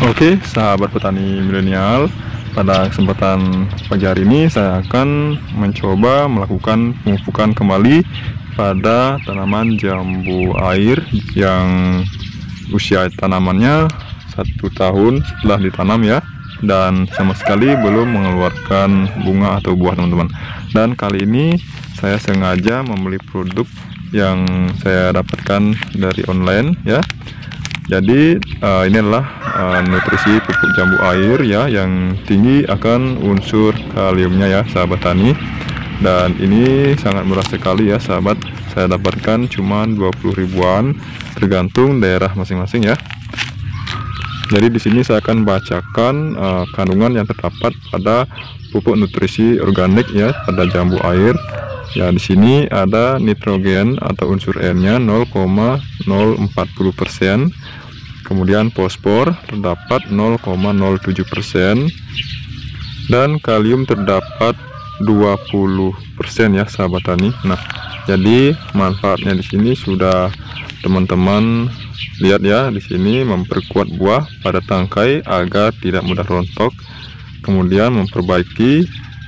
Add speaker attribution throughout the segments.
Speaker 1: Oke, sahabat petani milenial, pada kesempatan pagi hari ini saya akan mencoba melakukan pemupukan kembali pada tanaman jambu air yang usia tanamannya 1 tahun setelah ditanam ya, dan sama sekali belum mengeluarkan bunga atau buah teman-teman. Dan kali ini saya sengaja membeli produk yang saya dapatkan dari online ya. Jadi ini adalah nutrisi pupuk jambu air ya, yang tinggi akan unsur kaliumnya ya sahabat tani. Dan ini sangat murah sekali ya sahabat, saya dapatkan cuma 20 ribuan tergantung daerah masing-masing ya. Jadi di sini saya akan bacakan kandungan yang terdapat pada pupuk nutrisi organik ya pada jambu air. Ya, di sini ada nitrogen atau unsur N-nya 0,040%. Kemudian fosfor terdapat 0,07% dan kalium terdapat 20% ya sahabat tani. Nah, jadi manfaatnya di sini sudah teman-teman lihat ya, di sini memperkuat buah pada tangkai agar tidak mudah rontok, kemudian memperbaiki,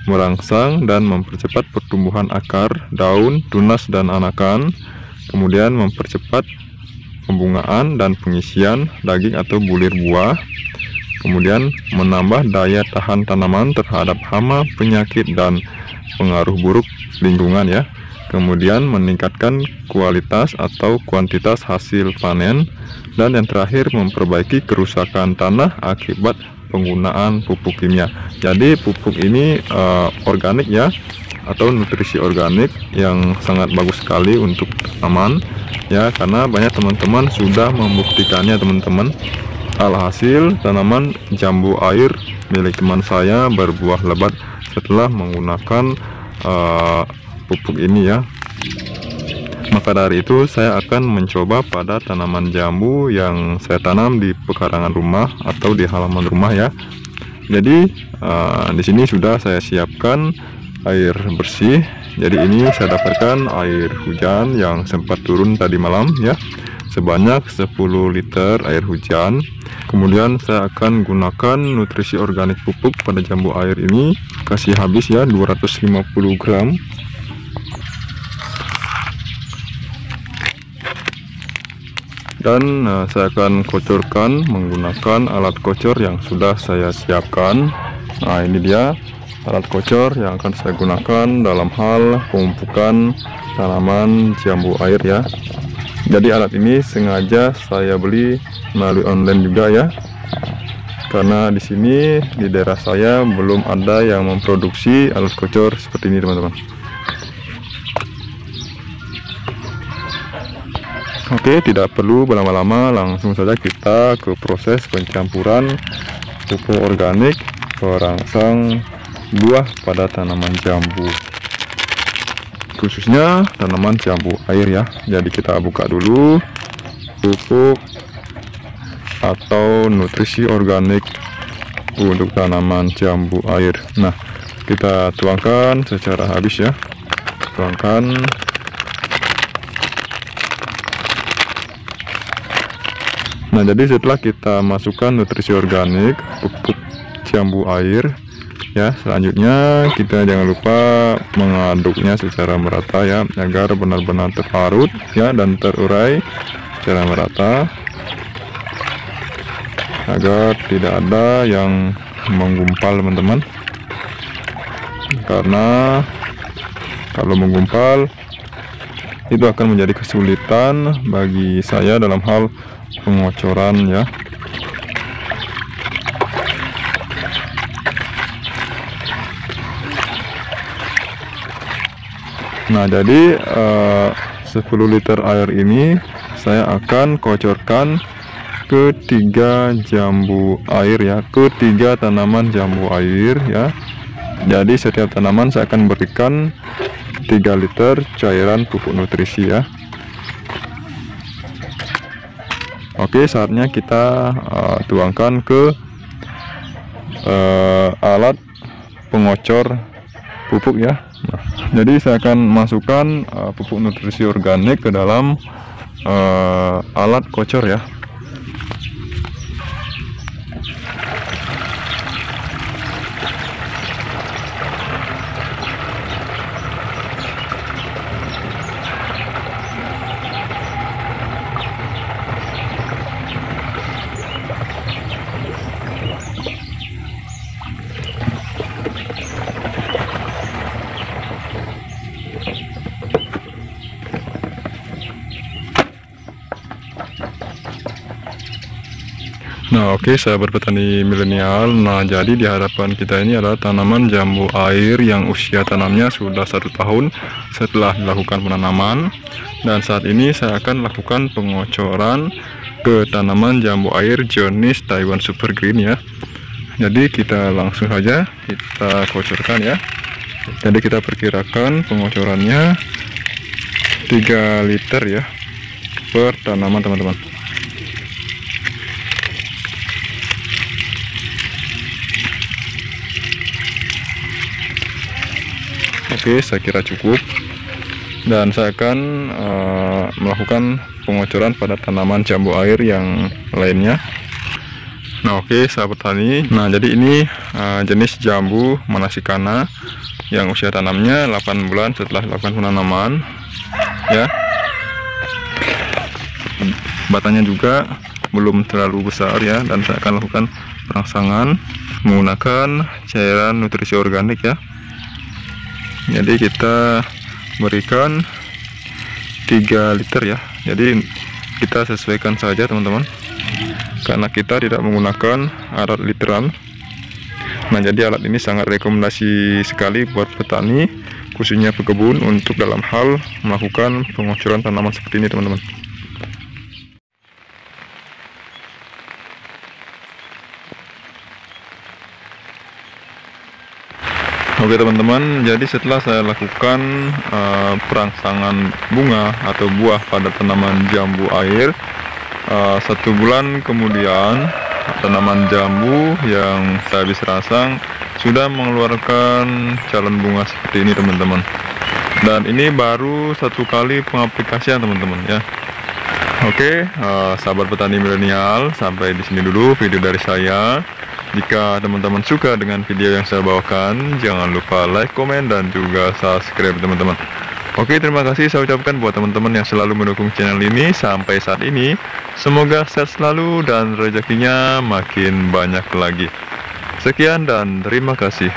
Speaker 1: merangsang dan mempercepat pertumbuhan akar, daun, tunas dan anakan, kemudian mempercepat pembungaan dan pengisian daging atau bulir buah, kemudian menambah daya tahan tanaman terhadap hama, penyakit dan pengaruh buruk lingkungan ya, kemudian meningkatkan kualitas atau kuantitas hasil panen, dan yang terakhir memperbaiki kerusakan tanah akibat penggunaan pupuk kimia. Jadi pupuk ini organik ya, atau nutrisi organik yang sangat bagus sekali untuk tanaman ya, karena banyak teman-teman sudah membuktikannya teman-teman. Alhasil tanaman jambu air milik teman saya berbuah lebat setelah menggunakan pupuk ini ya. Maka dari itu saya akan mencoba pada tanaman jambu yang saya tanam di pekarangan rumah atau di halaman rumah ya. Jadi di sini sudah saya siapkan air bersih. Jadi ini saya dapatkan air hujan yang sempat turun tadi malam ya, sebanyak 10 liter air hujan. Kemudian saya akan gunakan nutrisi organik pupuk pada jambu air ini, kasih habis ya 250 gram. Dan saya akan kocorkan menggunakan alat kocor yang sudah saya siapkan. Nah, ini dia alat kocor yang akan saya gunakan dalam hal pemupukan tanaman jambu air ya. Jadi alat ini sengaja saya beli melalui online juga ya, karena di sini di daerah saya belum ada yang memproduksi alat kocor seperti ini teman-teman. Oke, tidak perlu berlama-lama, langsung saja kita ke proses pencampuran pupuk organik perangsang buah pada tanaman jambu, khususnya tanaman jambu air ya. Jadi kita buka dulu pupuk atau nutrisi organik untuk tanaman jambu air. Nah, kita tuangkan secara habis ya, tuangkan. Nah, jadi setelah kita masukkan nutrisi organik pupuk jambu air ya, selanjutnya kita jangan lupa mengaduknya secara merata ya, agar benar-benar terparut ya dan terurai secara merata, agar tidak ada yang menggumpal teman-teman, karena kalau menggumpal itu akan menjadi kesulitan bagi saya dalam hal pengocoran ya. Nah, jadi 10 liter air ini saya akan kocorkan ke 3 jambu air ya, ke 3 tanaman jambu air ya. Jadi setiap tanaman saya akan berikan 3 liter cairan pupuk nutrisi ya. Oke, saatnya kita tuangkan ke alat pengocor pupuk ya. Nah, jadi saya akan masukkan pupuk nutrisi organik ke dalam alat kocor ya. Nah, oke, sahabat petani milenial. Nah, jadi di hadapan kita ini adalah tanaman jambu air yang usia tanamnya sudah 1 tahun setelah dilakukan penanaman. Dan saat ini saya akan lakukan pengocoran ke tanaman jambu air jenis Taiwan Super Green ya. Jadi kita langsung saja kita kocorkan ya. Jadi kita perkirakan pengocorannya 3 liter ya per tanaman, teman-teman. Oke, saya kira cukup. Dan saya akan melakukan pengocoran pada tanaman jambu air yang lainnya. Nah, oke, sahabat tani. Nah, jadi ini jenis jambu Manasicana yang usia tanamnya 8 bulan setelah dilakukan penanaman ya. Batangnya juga belum terlalu besar ya, dan saya akan lakukan perangsangan menggunakan cairan nutrisi organik ya. Jadi kita berikan 3 liter ya. Jadi kita sesuaikan saja, teman-teman, karena kita tidak menggunakan alat literan. Nah, jadi alat ini sangat rekomendasi sekali buat petani, khususnya pekebun, untuk dalam hal melakukan pengocoran tanaman seperti ini, teman-teman. Oke, teman-teman, jadi setelah saya lakukan perangsangan bunga atau buah pada tanaman jambu air, 1 bulan kemudian tanaman jambu yang saya habis rangsang sudah mengeluarkan calon bunga seperti ini, teman-teman. Dan ini baru 1 kali pengaplikasian, teman-teman ya. Oke, sahabat petani milenial, sampai di sini dulu video dari saya. Jika teman-teman suka dengan video yang saya bawakan, jangan lupa like, komen, dan juga subscribe, teman-teman. Oke, terima kasih saya ucapkan buat teman-teman yang selalu mendukung channel ini sampai saat ini. Semoga sehat selalu dan rezekinya makin banyak lagi. Sekian dan terima kasih.